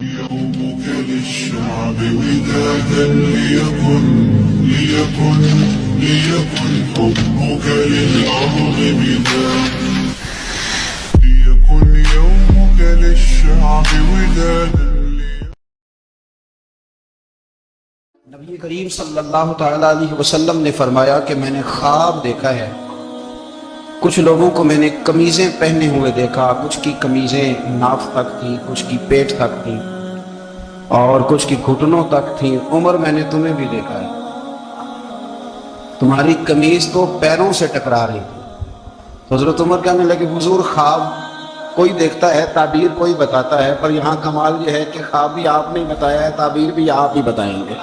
يومك للشعب ودادا ليكن حبك للأرض بدادا ليكن يومك للشعب ودادا نبی کریم صلی اللہ تعالیٰ علیہ وسلم نے فرمایا کہ میں نے خواب دیکھا ہے، کچھ لوگوں کو میں نے قمیضیں پہنے ہوئے دیکھا، کچھ کی قمیضیں ناف تک تھیں، کچھ کی پیٹ تک تھیں اور کچھ کی گھٹنوں تک تھیں۔ عمر میں نے تمہیں بھی دیکھا ہے، تمہاری قمیض تو پیروں سے ٹکرا رہی تھی۔ حضرت عمر کہنے لگے حضور خواب کوئی دیکھتا ہے، تعبیر کوئی بتاتا ہے، پر یہاں کمال یہ ہے کہ خواب بھی آپ نے بتایا ہے، تعبیر بھی آپ ہی بتائیں گے۔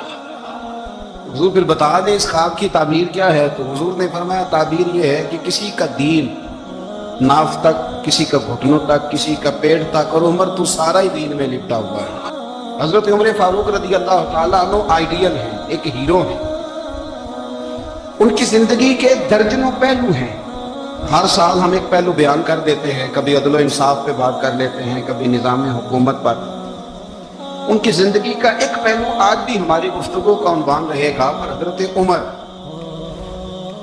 حضور پھر بتا دیں اس خواب کی تعبیر کیا ہے؟ تو حضور نے فرمایا تعبیر یہ ہے کہ کسی کا دین ناف تک، کسی کا گھٹنوں تک، کسی کا پیٹ تک، اور عمر تو سارا ہی دین میں لپٹا ہوا ہے۔ حضرت عمر فاروق رضی اللہ تعالیٰ عنہ آئیڈیل ہیں، ایک ہیرو ہیں، ان کی زندگی کے درجنوں پہلو ہیں۔ ہر سال ہم ایک پہلو بیان کر دیتے ہیں، کبھی عدل و انصاف پہ بات کر لیتے ہیں، کبھی نظام حکومت پر۔ ان کی زندگی کا ایک پہلو آج بھی ہماری گفتگو کا عنوان رہے گا، پر حضرت عمر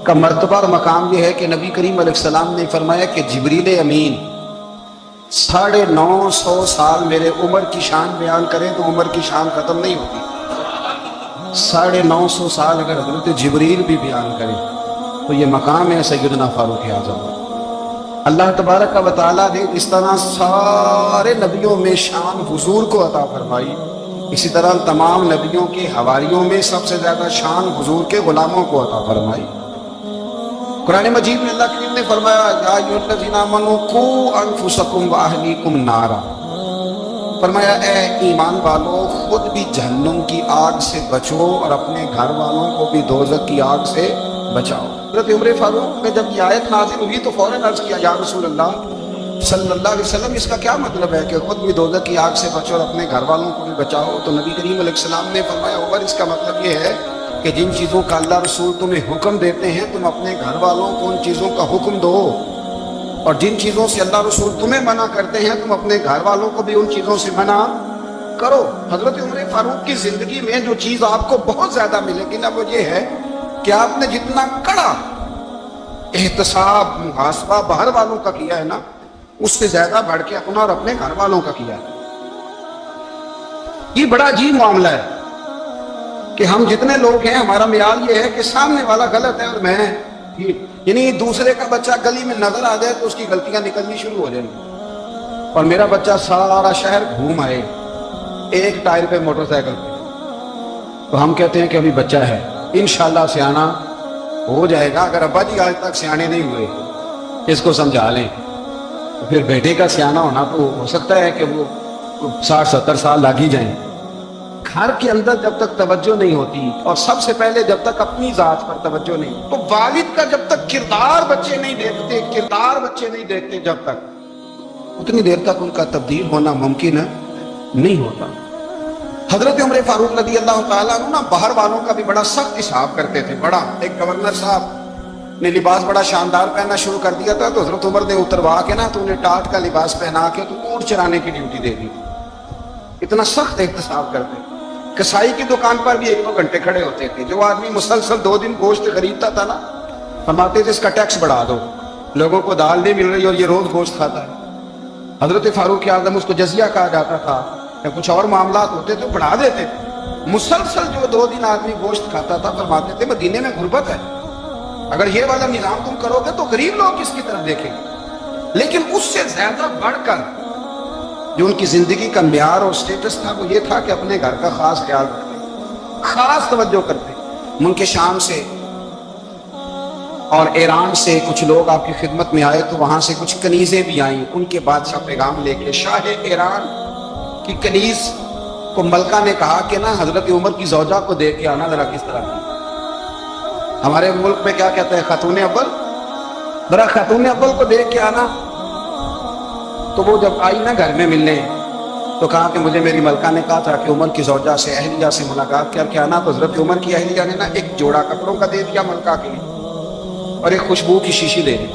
کا مرتبہ اور مقام یہ ہے کہ نبی کریم علیہ السلام نے فرمایا کہ جبریل امین 950 سال میرے عمر کی شان بیان کریں تو عمر کی شان ختم نہیں ہوتی۔ 950 سال اگر حضرت جبریل بھی بیان کریں تو یہ مقام ہے سیدنا فاروق اعظم۔ اللہ تبارک و تعالیٰ نے اس طرح سارے نبیوں میں شان حضور کو عطا فرمائی، اسی طرح تمام نبیوں کے حواریوں میں سب سے زیادہ شان حضور کے غلاموں کو عطا فرمائی۔ قرآن مجید میں اللہ کریم نے فرمایا یا ایھا الذین آمنوا قوا انفسکم واہلیکم نارا، فرمایا اے ایمان والو خود بھی جہنم کی آگ سے بچو اور اپنے گھر والوں کو بھی دوزخ کی آگ سے بچاؤ۔ حضرت عمر فاروق میں جب یہ آیت نازل ہوئی تو فوراً عرض کیا یا رسول اللہ صلی اللہ علیہ وسلم اس کا کیا مطلب ہے کہ خود بھی دوزخ کی آگ سے بچو اور اپنے گھر والوں کو بھی بچاؤ؟ تو نبی کریم علیہ السلام نے فرمایا عمر اس کا مطلب یہ ہے کہ جن چیزوں کا اللہ رسول تمہیں حکم دیتے ہیں تم اپنے گھر والوں کو ان چیزوں کا حکم دو، اور جن چیزوں سے اللہ رسول تمہیں منع کرتے ہیں تم اپنے گھر والوں کو بھی ان چیزوں سے منع کرو۔ حضرت عمر فاروق کی زندگی میں جو چیز آپ کو بہت زیادہ ملے گی نا وہ یہ ہے کہ آپ نے جتنا کڑا احتساب محاسبہ باہر والوں کا کیا ہے نا اس سے زیادہ بڑھ کے اپنا اور اپنے گھر والوں کا کیا ہے۔ یہ بڑا عجیب معاملہ ہے کہ ہم جتنے لوگ ہیں ہمارا معیار یہ ہے کہ سامنے والا غلط ہے اور میں یعنی دوسرے کا بچہ گلی میں نظر آ جائے تو اس کی غلطیاں نکلنی شروع ہو جائیں گی، اور میرا بچہ سارا شہر گھوم آئے ایک ٹائر پہ موٹر سائیکل پہ تو ہم کہتے ہیں کہ ابھی بچہ ہے، انشاءاللہ سیانا ہو جائے گا۔ اگر ابا جی آج تک سیانے نہیں ہوئے اس کو سمجھا لیں تو پھر بیٹے کا سیانا ہونا تو ہو سکتا ہے کہ وہ 60-70 سال لگ ہی جائیں۔ گھر کے اندر جب تک توجہ نہیں ہوتی اور سب سے پہلے جب تک اپنی ذات پر توجہ نہیں تو والد کا جب تک کردار بچے نہیں دیکھتے جب تک اتنی دیر تک ان کا تبدیل ہونا ممکن نہیں ہوتا۔ حضرت عمر فاروق رضی اللہ تعالیٰ عنہ باہر والوں کا بھی بڑا سخت حساب کرتے تھے۔ بڑا ایک گورنر صاحب نے لباس بڑا شاندار پہننا شروع کر دیا تھا تو حضرت عمر نے اتروا کے نا تو انہیں ٹاٹ کا لباس پہنا کے تو اونٹ چرانے کی ڈیوٹی دے دی۔ اتنا سخت احتساب کرتے تھے۔ کسائی کی دکان پر بھی 1-2 گھنٹے کھڑے ہوتے تھے۔ جو آدمی مسلسل 2 دن گوشت خریدتا تھا نا فرماتے تھے اس کا ٹیکس بڑھا دو، لوگوں کو دال نہیں مل رہی اور یہ روز گوشت کھاتا ہے۔ حضرت فاروق اعظم اس کو جزیہ کہا جاتا تھا یا کچھ اور معاملات ہوتے تھے بڑھا دیتے تھے۔ مسلسل جو 2 دن آدمی گوشت کھاتا تھا فرماتے تھے مدینے میں غربت ہے، اگر یہ والا نظام تم کرو گے تو غریب لوگ کس کی طرف دیکھیں گے۔ لیکن اس سے زیادہ بڑھ کر جو ان کی زندگی کا معیار اور سٹیٹس تھا وہ یہ تھا کہ اپنے گھر کا خاص خیال رکھتے، خاص توجہ کرتے۔ ملک شام سے اور ایران سے کچھ لوگ آپ کی خدمت میں آئے تو وہاں سے کچھ کنیزیں بھی آئیں، ان کے بادشاہ پیغام لے کے۔ شاہ ایران کی کنیز کو ملکہ نے کہا کہ نا حضرت عمر کی زوجہ کو دے کے آنا ذرا کس طرح کی۔ ہمارے ملک میں کیا کہتے ہیں خاتون اول، ذرا خاتون اول کو دے کے آنا۔ تو وہ جب آئی نا گھر میں ملنے تو کہا کہ مجھے میری ملکہ نے کہا تھا کہ عمر کی زوجہ سے اہلیہ سے ملاقات کر کے آنا۔ تو حضرت عمر کی اہلیہ نے نا ایک جوڑا کپڑوں کا دے دیا ملکہ کے لیے اور ایک خوشبو کی شیشی دے دی۔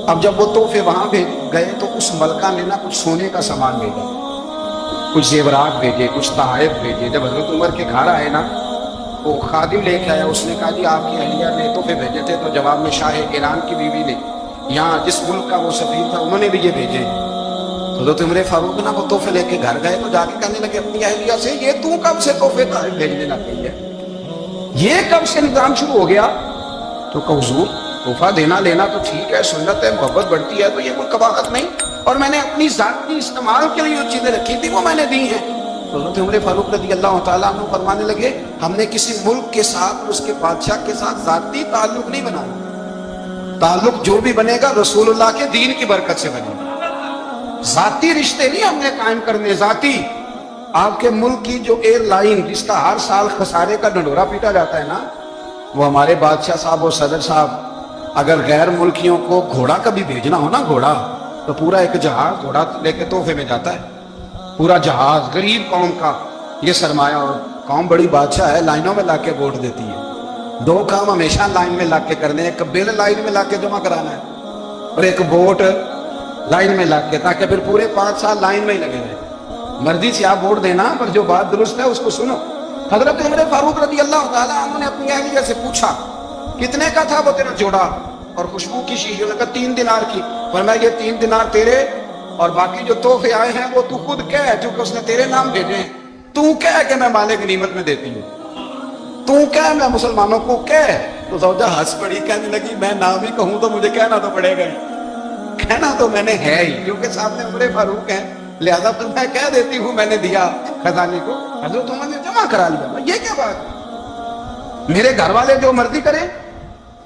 اب جب وہ تحفے وہاں گئے تو اس ملکہ نے نا کچھ سونے کا سامان بھیجا کچھ زیورات بھیجے، کچھ تحائف بھیجے. جب حضرت عمر کے گھر آئے نا، وہ خادم لے کے آیا. اس نے کہا جی آپ کی اہلیہ نے تحفے بھیجے تھے. تو جواب میں شاہ ایران کی بیوی نے، یہاں جس ملک کا وہ سفیر تھا، انہوں نے بھی یہ بھیجے. حضرت عمر فاروق نا وہ تحفے لے کے گھر گئے تو جا کے کہنے لگے اپنی اہلیہ سے، یہ تو کب سے تحفے تحائف بھیجنے لگ گئی ہے؟ یہ کب سے نظام شروع ہو گیا؟ تو کہ حضور تحفہ دینا لینا تو ٹھیک ہے، سنت ہے، محبت بڑھتی ہے، تو یہ کوئی قباحت نہیں، اور میں نے اپنی ذاتی استعمال کے لیے جو چیزیں رکھی تھی وہ میں نے دی ہیں. حضرت عمر فاروق رضی اللہ تعالیٰ عنہ فرمانے لگے ہم نے کسی ملک کے ساتھ اور اس کے بادشاہ کے ساتھ ذاتی تعلق نہیں بنایا. تعلق جو بھی بنے گا رسول اللہ کے دین کی برکت سے بنے گا. ذاتی رشتے نہیں ہم نے قائم کرنے. ذاتی آپ کے ملک کی جو ایئر لائن جس کا ہر سال خسارے کا ڈنڈورا پیٹا جاتا ہے نا، وہ ہمارے بادشاہ صاحب اور صدر صاحب اگر غیر ملکیوں کو گھوڑا کبھی بھیجنا ہو نا، گھوڑا، تو پورا ایک جہاز گھوڑا لے کے تحفے میں جاتا ہے. پورا جہاز غریب قوم کا یہ سرمایہ، اور قوم بڑی بادشاہ ہے، لائنوں میں لا کے ووٹ دیتی ہے. دو کام ہمیشہ لائن میں لا کے کرنے، ایک بل لائن میں لا کے جمع کرانا ہے اور ایک ووٹ لائن میں لا کے، تاکہ پھر پورے 5 سال لائن میں ہی لگے رہے. مرضی سے آپ ووٹ دینا، پر جو بات درست ہے اس کو سنو. حضرت عمر فاروق رضی اللہ تعالیٰ عنہ نے اپنی اہلیہ سے پوچھا کتنے کا تھا وہ تیرا جوڑا اور خوشبو کی شیشی؟ نے کہا 3 دینار کی. فرمایا یہ 3 دینار تیرے، اور باقی جو تحفے آئے ہیں وہ تو خود کہہ، چونکہ اس نے تیرے نام بھیجے ہیں. تو کہہ کہ میں مال غنیمت میں دیتی ہوں، تو کہہ میں مسلمانوں کو کہہ. تو زوجہ ہنس پڑی، کہنے لگی میں نام ہی کہوں تو مجھے کہنا تو پڑے گا ہی، کہنا تو میں نے ہے ہی، کیونکہ سامنے عمر فاروق ہیں، لہذا تو میں کہہ دیتی ہوں میں نے دیا خزانے کو. حضرت عمر نے جمع کرا لیا. یہ کیا بات ہے؟ میرے گھر والے جو مرضی کریں،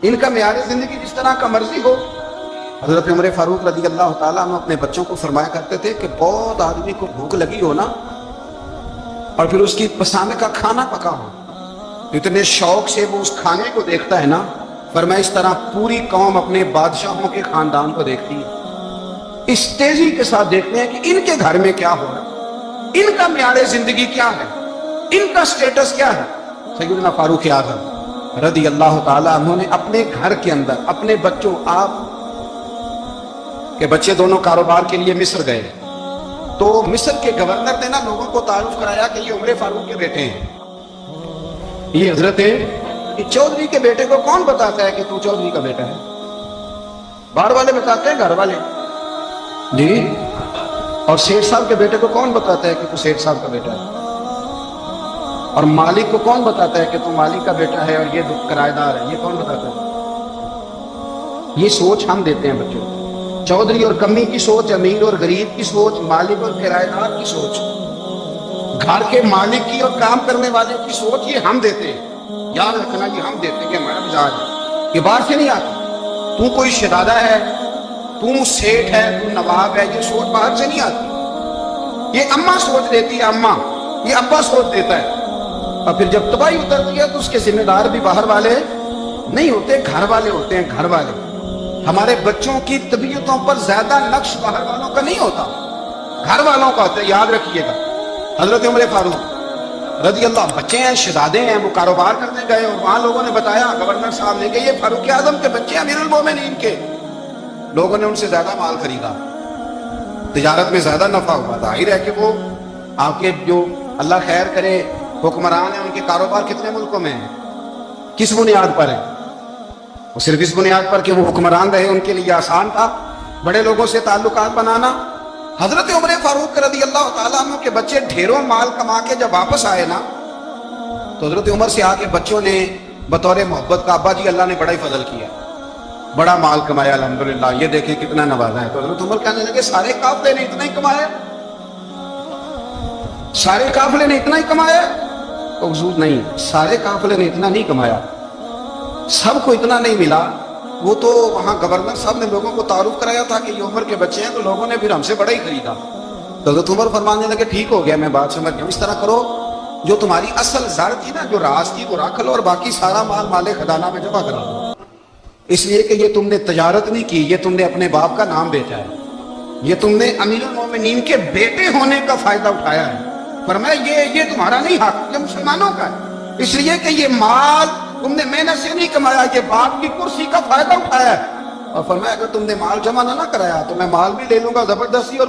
ان کا معیار زندگی جس طرح کا مرضی ہو. حضرت عمر فاروق رضی اللہ تعالیٰ عنہ اپنے بچوں کو فرمایا کرتے تھے کہ بہت آدمی کو بھوک لگی ہو نا، اور پھر اس کی پسند کا کھانا پکا ہو، اتنے شوق سے وہ اس کھانے کو دیکھتا ہے نا، فرمایا اس طرح پوری قوم اپنے بادشاہوں کے خاندان کو دیکھتی ہے. اس تیزی کے ساتھ دیکھتے ہیں کہ ان کے گھر میں کیا ہو رہا ہے، ان کا معیار زندگی کیا ہے، ان کا سٹیٹس کیا ہے. سیدنا فاروق اعظم رضی اللہ تعالیٰ عنہ نے اپنے گھر کے اندر اپنے بچوں، آپ کے بچے دونوں کاروبار کے لیے مصر گئے، تو مصر کے گورنر نے نا لوگوں کو تعارف کرایا کہ یہ عمر فاروق کے بیٹے ہیں. یہ حضرت چودھری کے بیٹے کو کون بتاتا ہے کہ تو چودھری کا بیٹا ہے؟ باہر والے بتاتے ہیں، گھر والے جی. اور سیٹھ صاحب کے بیٹے کو کون بتاتا ہے کہ تو سیٹھ صاحب کا بیٹا ہے؟ اور مالک کو کون بتاتا ہے کہ تو مالک کا بیٹا ہے اور یہ کرایہ دار ہے؟ یہ کون بتاتا ہے؟ یہ سوچ ہم دیتے ہیں بچوں کو. چودھری اور کمی کی سوچ، امیر اور غریب کی سوچ، مالک اور کرایہ دار کی سوچ، گھر کے مالک کی اور کام کرنے والے کی سوچ، یہ ہم دیتے ہیں. یاد رکھنا یہ ہم دیتے ہیں، کہ ہمارا مزاج ہے، یہ باہر سے نہیں آتا. تو کوئی شہزادہ ہے، تو سیٹھ ہے، تو نواب ہے، یہ سوچ باہر سے نہیں آتی. یہ اماں سوچ دیتی ہے، اماں، یہ ابا سوچ دیتا ہے. اور پھر جب تباہی اترتی ہے تو اس کے ذمہ دار بھی باہر والے نہیں ہوتے، گھر والے ہوتے ہیں. گھر والے ہمارے بچوں کی طبیعتوں پر زیادہ نقش باہر والوں کا نہیں ہوتا، گھر والوں کا ہوتا ہے. یاد رکھیے گا. حضرت عمر فاروق رضی اللہ، بچے ہیں، شہزادے ہیں، وہ کاروبار کرنے گئے اور وہاں لوگوں نے بتایا، گورنر صاحب نے، کہ یہ فاروق اعظم کے بچے امیر المومنین کے. لوگوں نے ان سے زیادہ مال خریدا، تجارت میں زیادہ نفع ہوا. ظاہر ہے کہ وہ آپ کے جو اللہ خیر کرے حکمران ہیں، ان کے کاروبار کتنے ملکوں میں ہیں، کس بنیاد پر ہے؟ وہ صرف اس بنیاد پر کہ وہ حکمران رہے، ان کے لیے آسان تھا بڑے لوگوں سے تعلقات بنانا. حضرت عمر فاروق رضی اللہ تعالیٰ عنہ کے بچے ڈھیروں مال کما کے جب واپس آئے نا، تو حضرت عمر سے آ کے بچوں نے بطور محبت کا، ابا جی اللہ نے بڑا ہی فضل کیا، بڑا مال کمایا الحمدللہ، یہ دیکھیں کتنا نوازا ہے. تو حضرت عمر کہنے لگے سارے قافلے نے اتنا ہی کمایا، سارے قافلے نے اتنا ہی کمایا؟ تو حضور نہیں، سارے قافلے نے اتنا نہیں کمایا، سب کو اتنا نہیں ملا. وہ تو وہاں گورنر صاحب نے لوگوں کو تعارف کرایا تھا کہ یہ عمر کے بچے ہیں، تو لوگوں نے پھر ہم سے بڑا ہی خریدا. تو حضرت عمر فرمانے لگے ٹھیک ہو گیا، میں بات سمجھ گیا. اس طرح کرو، جو تمہاری اصل زر تھی نا، جو راز تھی، وہ رکھ لو، اور باقی سارا مال مال خزانہ میں جمع کرا دو. اس لیے کہ یہ تم نے تجارت نہیں کی، یہ تم نے اپنے باپ کا نام بیچا ہے، یہ تم نے امیر المومنین کے بیٹے ہونے کا فائدہ اٹھایا ہے. فرمایا یہ تمہارا نہیں حق، یہ مسلمانوں کا ہے. اس لیے کہ یہ مال تم نے محنت سے نہیں کمایا، یہ باپ کی کرسی کا فائدہ اٹھایا ہے. اور فرمایا اگر تم نے مال جمع نہ کرایا تو میں مال بھی لے لوں گا زبردستی اور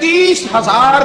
30,000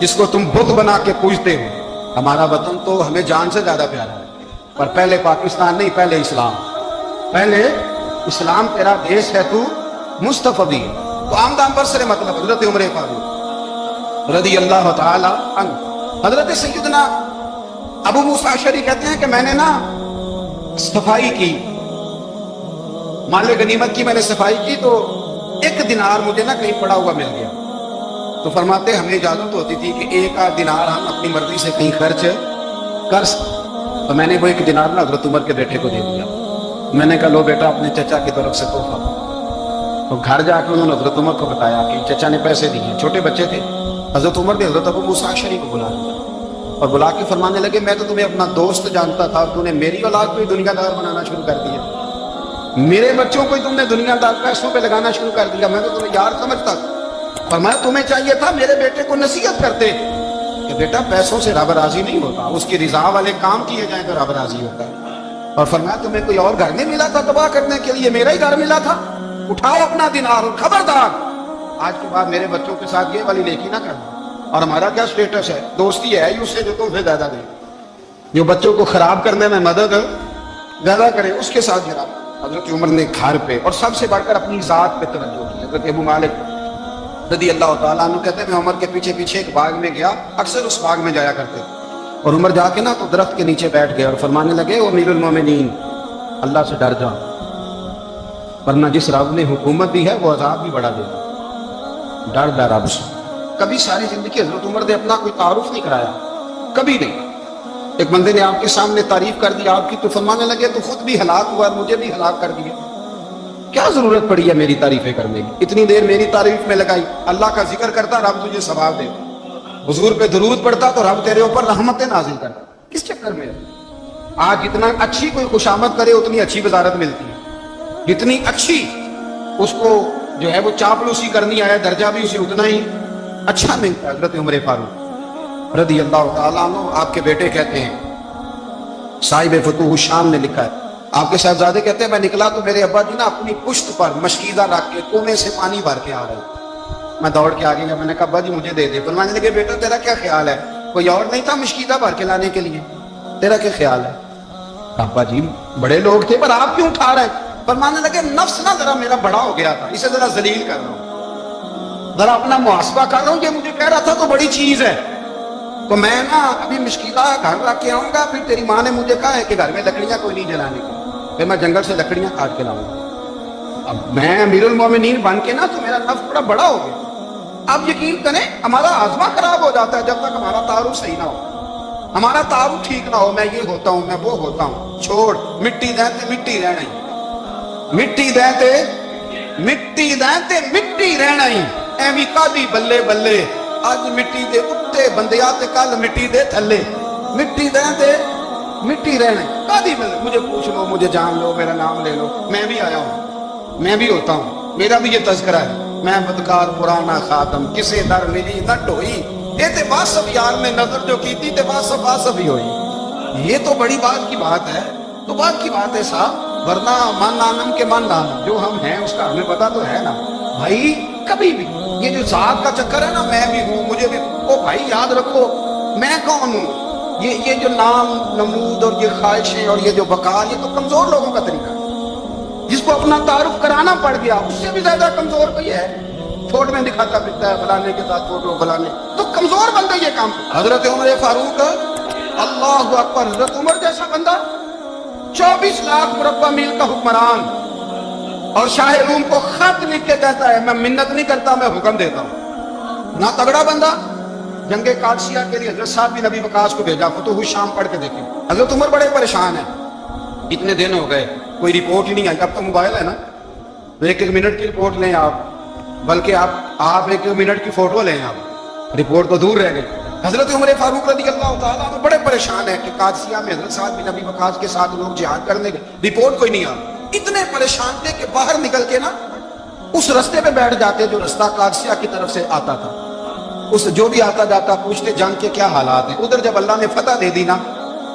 جس کو تم بت بنا کے پوجتے ہو. ہمارا وطن تو ہمیں جان سے زیادہ پیارا ہے, پر پہلے پاکستان نہیں, پہلے اسلام. پہلے اسلام تیرا دیش ہے, تو مصطفی. تو آمدان برسر مطلب حضرت عمر فاروق رضی اللہ تعالی عنہ. حضرت سیدنا ابو موسیٰ اشعری کہتے ہیں کہ میں نے نا صفائی کی, مال غنیمت کی میں نے صفائی کی, تو 1 دینار مجھے نا کہیں پڑا ہوا مل گیا. تو فرماتے ہمیں اجازت ہوتی تھی کہ 1 دینار ہم اپنی مرضی سے کہیں خرچ کر سکتے. تو میں نے وہ 1 دینار نا حضرت عمر کے بیٹے کو دے دیا. میں نے کہا لو بیٹا اپنے چچا کی طرف سے تحفہ. تو گھر جا کے انہوں نے حضرت عمر کو بتایا کہ چچا نے پیسے دیے. چھوٹے بچے تھے. حضرت عمر نے حضرت ابو موسیٰ اشعری کو بلا لیا اور بلا کے فرمانے لگے میں تو تمہیں اپنا دوست جانتا تھا, تو نے میری اولاد کو ہی دنیا دار بنانا شروع کر دیا. میرے بچوں کو ہی تم نے دنیا دار پیسوں پہ لگانا شروع کر دیا. میں تو تمہیں یار سمجھتا تھا. فرمایا تمہیں چاہیے تھا میرے بیٹے کو نصیحت کرتے کہ بیٹا پیسوں سے رب راضی نہیں ہوتا, اس کی رضا والے کام کیے جائیں تو رب راضی ہوتا ہے. اور فرمایا تمہیں کوئی اور گھر نہیں ملا تھا تباہ کرنے کے لیے, میرا ہی گھر ملا تھا. اٹھاؤ اپنا دینار اور خبردار آج کے بعد میرے بچوں کے ساتھ یہ والی نیکی نہ کرنا. اور ہمارا کیا سٹیٹس ہے, دوستی ہے اس سے جو تم سے زیادہ دے, جو بچوں کو خراب کرنے میں مدد زیادہ کرے اس کے ساتھ جرا. حضرت عمر نے گھر پہ اور سب سے بڑھ کر اپنی ذات پہ توجہ کی. حضرت ابو مالک رضی اللہ تعالیٰ عنہ کہتے ہیں میں عمر کے پیچھے پیچھے ایک باغ میں گیا, اکثر اس باغ میں جایا کرتے, اور عمر جا کے نا تو درخت کے نیچے بیٹھ گئے اور فرمانے لگے او امیر المومنین اللہ سے ڈر جاؤ, ورنہ جس رب نے حکومت دی ہے وہ عذاب بھی بڑھا دے گا. ڈر ڈر رب سے. کبھی ساری زندگی حضرت عمر نے اپنا کوئی تعارف نہیں کرایا, کبھی نہیں. ایک بندے نے آپ کے سامنے تعریف کر دی آپ کی, تو فرمانے لگے تو خود بھی ہلاک ہوا, مجھے بھی ہلاک کر دیا. کیا ضرورت پڑی ہے میری تعریفیں کرنے کی, اتنی دیر میری تعریف میں لگائی. اللہ کا ذکر کرتا رب تجھے ثواب دے, حضور پہ درود پڑتا تو رب تیرے اوپر رحمتیں نازل کرتا. کس چکر میں آج جتنا اچھی کوئی خوشامد کرے اتنی اچھی وزارت ملتی ہے, جتنی اچھی اس کو جو ہے وہ چاپلوسی کرنی آیا درجہ بھی اسے اتنا ہی اچھا ملتا ہے. حضرت عمر فاروق رضی اللہ تعالیٰ عنہ آپ کے بیٹے کہتے ہیں, صاحب فتوح الشام نے لکھا ہے, آپ کے صاحبزادے کہتے ہیں میں نکلا تو میرے ابا جی نا اپنی پشت پر مشکیزہ رکھ کے کنویں سے پانی بھر کے آ رہے. میں دوڑ کے آ گیا, میں نے کہا ابا جی مجھے دے دے. فرمانے لگے بیٹا تیرا کیا خیال ہے, کوئی اور نہیں تھا مشکیزہ بھر کے لانے کے لیے, تیرا کیا خیال ہے؟ ابا جی بڑے لوگ تھے پر آپ کیوں اٹھا رہے ہیں؟ فرمانے لگے نفس نا ذرا میرا بڑا ہو گیا تھا, اسے ذرا ذلیل کر رہا ہوں, ذرا اپنا محاسبہ کر رہا ہوں. یہ مجھے کہہ رہا تھا تو بڑی چیز ہے, تو میں نا ابھی مشکلہ گھر رکھ کے آؤں گا, پھر تیری ماں نے مجھے کہا ہے کہ گھر میں لکڑیاں کوئی نہیں جلانے کی, پھر میں جنگل سے لکڑیاں کاٹ کے لاؤں گا. اب میں امیر المومنین بن کے نا تو میرا نفس بڑا بڑا ہو گیا. اب یقین کریں ہمارا آزما خراب ہو جاتا ہے جب تک ہمارا تعارف صحیح نہ ہو, ہمارا تعارف ٹھیک نہ ہو. میں یہ ہوتا ہوں, میں وہ ہوتا ہوں, چھوڑ مٹی دہتے مٹی رہنا ہی, مٹی دہتے مٹی دہتے مٹی رہنا ہی. ایویں کادی بلے بلے اج مٹی دے اتے بندیا تے کل مٹی دے تھلے, مٹی دہتے مٹی رہنا ہی کادی بلے. مجھے پوچھ لو, مجھے جان لو, میرا نام لے لو, میں بھی آیا ہوں, میں بھی ہوتا ہوں, میرا بھی یہ تذکرہ ہے. میں بدکار پرانا خاتم کسے در ملی نہ ڈوئی, اے تے واسف یار میں نظر جو کی تھی تے واسف واسف ہی ہوئی. یہ تو بڑی بات کی بات ہے, تو بات کی بات ہے صاحب, ورنہ من نانم کے من نانم جو ہم ہیں اس کا ہمیں پتا تو ہے نا بھائی. کبھی بھی یہ جو ذات کا چکر ہے نا, میں بھی ہوں مجھے بھی, او بھائی یاد رکھو میں کون ہوں. یہ جو نام نمود اور یہ خواہشیں اور یہ جو وقار, یہ تو کمزور لوگوں کا طریقہ ہے. جس کو اپنا تعارف کرانا پڑ گیا اس سے بھی زیادہ کمزور کوئی ہے. فوٹو میں دکھاتا پھرتا ہے فلانے کے ساتھ فوٹو فلانے, تو کمزور بندہ یہ کام. حضرت عمر فاروق اللہ اکبر, حضرت عمر جیسا بندہ 24 لاکھ مربع میل کا حکمران, اور شاہ روم کو خط لکھ کے کہتا ہے میں منت نہیں کرتا میں حکم دیتا ہوں. نہ تگڑا بندہ. جنگ قادسیہ کے لیے حضرت صاحب بن ابی وقاص کو بھیجا, فتوح الشام پڑھ کے دیکھیں. حضرت عمر بڑے پریشان ہیں, اتنے دن ہو گئے کوئی رپورٹ ہی نہیں آئی. اب تو موبائل ہے نا, 1 منٹ کی رپورٹ لیں آپ, بلکہ آپ 1 منٹ کی فوٹو لیں آپ, رپورٹ تو دور رہ گئی. حضرت عمر فاروق رضی اللہ تعالیٰ عنہ بڑے پریشان ہیں کہ قادسیہ میں حضرت صاحب بن ابی وقاص کے ساتھ لوگ جہاد کرنے گئے, رپورٹ کوئی نہیں آ. اتنے پریشان تھے کہ باہر نکل کے نا اس رستے پہ بیٹھ جاتے جو رستہ قادسیہ کی طرف سے آتا تھا. اس جو بھی آتا جاتا پوچھتے جنگ کے کیا حالات ہیں. ادھر جب اللہ نے فتح دے دی نا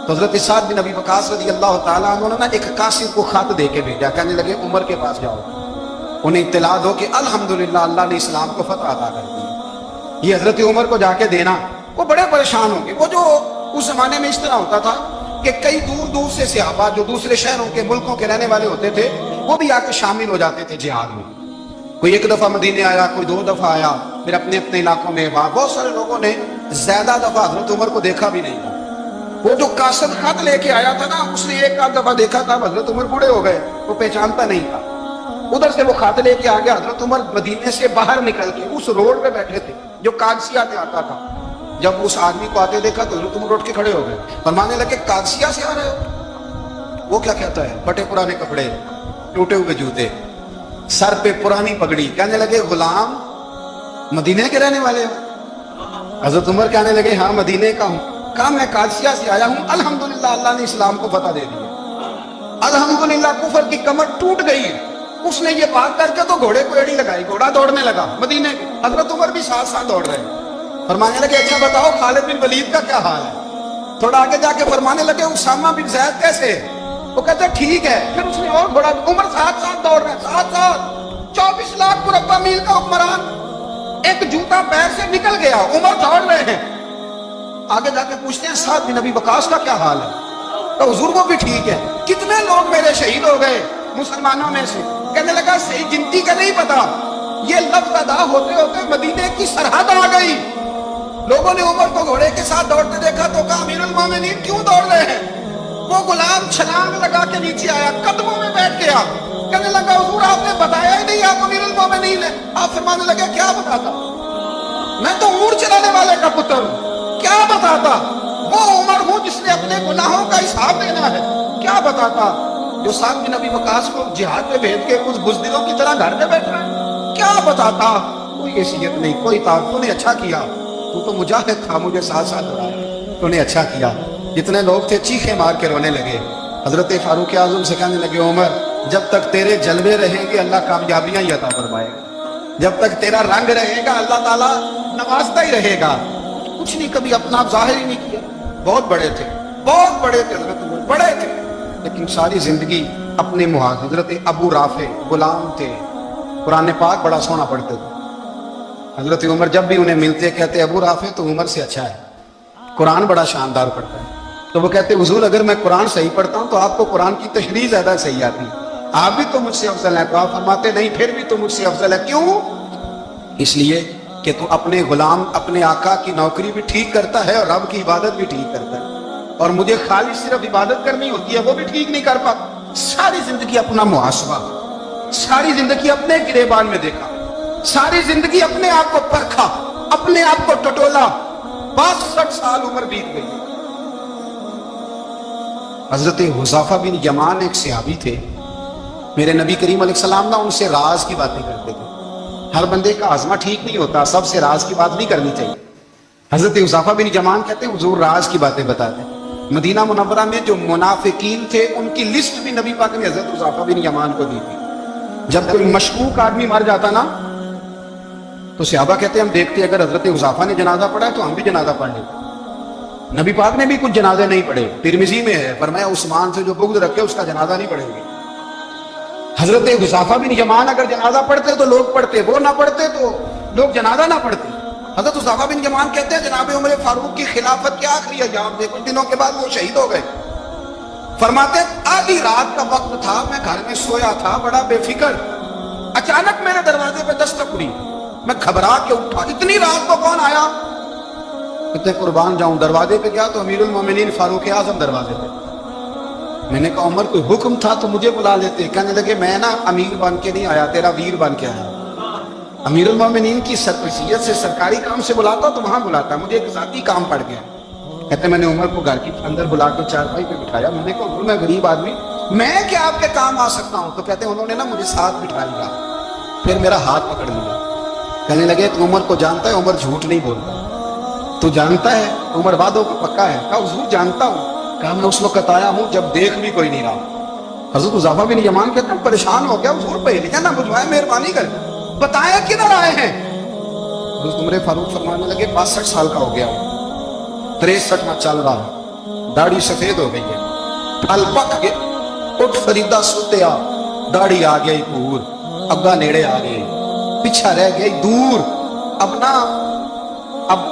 تو حضرت سعد بن ابی وقاص رضی اللہ تعالیٰ عنہ نے ایک قاصد کو خط دے کے بھیجا, کہنے لگے عمر کے پاس جاؤ, انہیں اطلاع دو کہ الحمدللہ اللہ نے اسلام کو فتح عطا کر دی. یہ حضرت عمر کو جا کے دینا وہ بڑے پریشان ہوں گے. وہ جو اس زمانے میں اس طرح ہوتا تھا کہ کئی دور دور سے صحابہ جو دوسرے شہروں کے ملکوں کے رہنے والے ہوتے تھے وہ بھی آ کے شامل ہو جاتے تھے جہاد میں. کوئی ایک دفعہ مدینے آیا, کوئی 2 دفعہ آیا, پھر اپنے اپنے علاقوں میں. وہاں بہت سارے لوگوں نے زیادہ دفعہ حضرت عمر کو دیکھا بھی نہیں تھا. وہ جو قاصد خط لے کے آیا تھا نا, اس نے 1 دفعہ دیکھا تھا, حضرت عمر بوڑھے ہو گئے, وہ پہچانتا نہیں تھا. ادھر سے وہ خط لے کے آ گیا. حضرت عمر مدینے سے باہر نکل کے اس روڈ پہ بیٹھے تھے جو قادسیہ سے آتا تھا. جب اس آدمی کو آتے دیکھا تو حضرت عمر اٹھ کے کھڑے ہو گئے, فرمانے لگے قادسیہ سے آ رہے ہو؟ وہ کیا کہتا ہے, پھٹے پرانے کپڑے, ٹوٹے ہوئے جوتے, سر پہ پرانی پگڑی. کہنے لگے غلام مدینے کے رہنے والے ہو؟ حضرت عمر کہنے لگے ہاں مدینے کا ہوں. کہا میں قادسیہ سے آیا ہوں, الحمدللہ اللہ نے اسلام کو فتح دے دیا, الحمدللہ کفر کی کمر ٹوٹ گئی ہے. اس نے یہ بات کر کے تو گھوڑے کو ایڑی لگائی, گھوڑا دوڑنے لگا مدینے کے. حضرت عمر بھی ساتھ ساتھ دوڑ رہے ہیں. فرمانے لگے اچھا بتاؤ خالد بن ولید کا کیا حال ہے؟ تھوڑا آگے جا کے فرمانے لگے اسامہ بن زید کیسے؟ وہ کہتے ٹھیک ہے. پھر اس نے اور گھوڑا, عمر ساتھ ساتھ دوڑ رہے ہیں, ساتھ ساتھ 24 لاکھ مربع میل کا حکمران, ایک جوتا پیر سے نکل گیا, عمر دوڑ رہے ہیں. آگے جا کے پوچھتے ہیں سعد بن ابی وقاص کا کیا حال ہے؟ تو حضور وہ بھی ٹھیک ہے. کتنے لوگ میرے شہید ہو گئے مسلمانوں میں سے؟ کہنے لگا صحیح گنتی کا نہیں پتا, یہ لفظ ادا ہوتے ہوتے مدینے کی سرحد آ گئی. لوگوں نے عمر کو گھوڑے کے ساتھ دوڑتے دیکھا تو کہا امیر المومنین کیوں دوڑ رہے ہیں؟ وہ غلام چھلانگ لگا کے نیچے آیا, قدموں میں بیٹھ گیا. کہنے لگا حضور آپ نے بتایا ہی نہیں آپ امیر المومنین ہیں. آپ فرمانے لگے کیا بتاتا, میں تو اونٹ چلانے والے کا پتر ہوں, کیا بتاتا؟ وہ عمر ہوں جس نے اپنے گناہوں کا حساب دینا ہے. کیا بتاتا جو سعد بن ابی وقاص کو جہاد پہ بھیج کے کچھ بزدلوں کی طرح گھر پہ بیٹھ رہا ہے؟ کیا بتاتا؟ کوئی حیثیت نہیں, کوئی طاقت. تو نے اچھا کیا, تو مجاہد تھا, مجھے ساتھ ساتھ لڑایا, تو نے اچھا کیا. جتنے لوگ تھے چیخیں مار کے رونے لگے. حضرت فاروق اعظم سے کہنے لگے عمر جب تک تیرے جلوے رہیں گے اللہ کامیابیاں ہی عطا فرمائے گا, جب تک تیرا رنگ رہے گا اللہ تعالیٰ نوازتا ہی رہے گا. کچھ نہیں کبھی اپنا ظاہر ہی نہیں کیا. بہت بڑے تھے, بہت بڑے تھے حضرت عمر, بڑے تھے, لیکن ساری زندگی اپنے محاذ. حضرت ابو رافع غلام تھے, قرآن پاک بڑا سونا پڑھتے تھے. حضرت عمر جب بھی انہیں ملتے کہتے ابو رافع تو عمر سے اچھا ہے, قرآن بڑا شاندار پڑھتا ہے. تو وہ کہتے حضور اگر میں قرآن صحیح پڑھتا ہوں تو آپ کو قرآن کی تشریح زیادہ صحیح آتی, آپ بھی تو مجھ سے افضل ہیں. تو آپ فرماتے نہیں پھر بھی تو مجھ سے افضل ہے. کیوں؟ اس لیے کہ تو اپنے غلام اپنے آقا کی نوکری بھی ٹھیک کرتا ہے اور رب کی عبادت بھی ٹھیک کرتا ہے, اور مجھے خالی صرف عبادت کرنی ہوتی ہے وہ بھی ٹھیک نہیں کر پاتا. ساری زندگی اپنا محاسبہ, ساری زندگی اپنے گریبان میں دیکھا, ساری زندگی اپنے آپ کو پرکھا, اپنے آپ کو ٹٹولا. 62 سال عمر بیت گئی. حضرت حذیفہ بن یمان ایک صحابی تھے, میرے نبی کریم علیہ السلام نا ان سے راز کی باتیں کرتے تھے. ہر بندے کا ہاضمہ ٹھیک نہیں ہوتا, سب سے راز کی بات نہیں کرنی چاہیے. حضرت حذیفہ بن یمان کہتے ہیں حضور راز کی باتیں بتاتے. مدینہ منورہ میں جو منافقین تھے ان کی لسٹ بھی نبی پاک نے حضرت حذیفہ بن یمان کو دی تھی. جب کوئی مشکوک آدمی مر جاتا نا تو صحابہ کہتے ہیں ہم دیکھتے اگر حضرت حذیفہ نے جنازہ پڑھا ہے تو ہم بھی جنازہ پڑھ لیں. نبی پاک نے بھی کچھ جنازے نہیں پڑھے, ترمذی میں ہے, فرمایا عثمان سے جو بغض رکھے اس کا جنازہ نہیں پڑھیں گے. حضرت حذیفہ بن یمان اگر جنازہ پڑھتے تو لوگ پڑھتے, وہ نہ پڑھتے تو لوگ جنازہ نہ پڑھتے. حضرت حذیفہ بن یمان کہتے ہیں جناب عمر فاروق کی خلافت کے آخری ایام تھے, کچھ دنوں کے بعد وہ شہید ہو گئے. فرماتے آدھی رات کا وقت تھا, میں گھر میں سویا تھا بڑا بے فکر, اچانک میرے دروازے پہ دستک ہوئی, میں گھبرا کے اٹھا, اتنی رات کو کون آیا؟ کتنے قربان جاؤں, دروازے پہ گیا تو امیر المومنین فاروق اعظم دروازے پہ. میں نے کہا عمر کوئی حکم تھا تو مجھے بلا لیتے. کہنے لگے میں نا امیر بن کے نہیں آیا, تیرا ویر بن کے آیا. امیر المومنین کی حیثیت سے سرکاری کام سے بلاتا تو وہاں بلاتا, مجھے ایک ذاتی کام پڑ گیا. کہتے میں نے عمر کو گھر کے اندر بلا کے چارپائی پہ بٹھایا. میں نے کہا میں غریب آدمی, میں کیا آپ کے کام آ سکتا ہوں؟ تو کہتے ہیں انہوں نے نا مجھے ساتھ بٹھا لیا, پھر میرا ہاتھ پکڑ لیا. کہنے لگے تو عمر کو جانتا ہے؟ عمر جھوٹ نہیں بولتا. تو جانتا ہے؟ عمر وعدوں کو پکا ہے. کہا حضور جانتا ہوں. کہا میں اس وقت آیا ہوں جب دیکھ بھی کوئی نہیں رہا. حضرت حذیفہ بن یمان کہتے ہیں پریشان ہو گیا, حضور پہلے نہ بجھوائے, مہربانی کر بتائیں کدھر آئے ہیں؟ حضرت عمر فاروق فرمانے لگے 62 سال کا ہو گیا ہوں, 63 میں چل رہا ہوں, داڑھی سفید ہو گئی ہے, پھل پک گئے, اٹھ فریدہ سوتیا, داڑھی آ گئی پور, اگا نیڑے آ گئے, پیچھا رہ گئی دور. اب